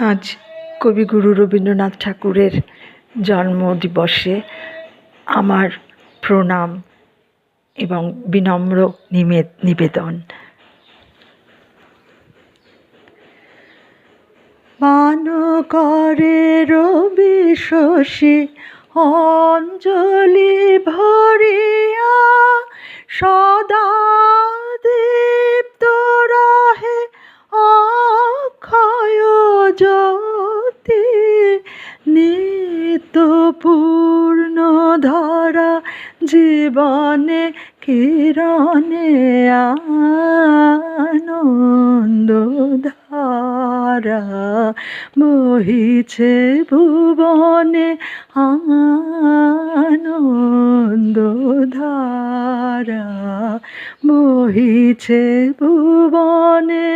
আজ কবিগুরু রবীন্দ্রনাথ ঠাকুরের জন্মদিবসে আমার প্রণাম এবং বিনম্র নিবেদন। মান করে রবি শশী অঞ্জলি ভরিয়া, সদা দীপ্ত রহে অক্ষয় জ্যোতি, নিত্য পূর্ণ ধারা জীবনে কিরণে আনন্দ ধারা, বহিছে ভুবনে আনন্দ ধারা, বহিছে ভুবনে।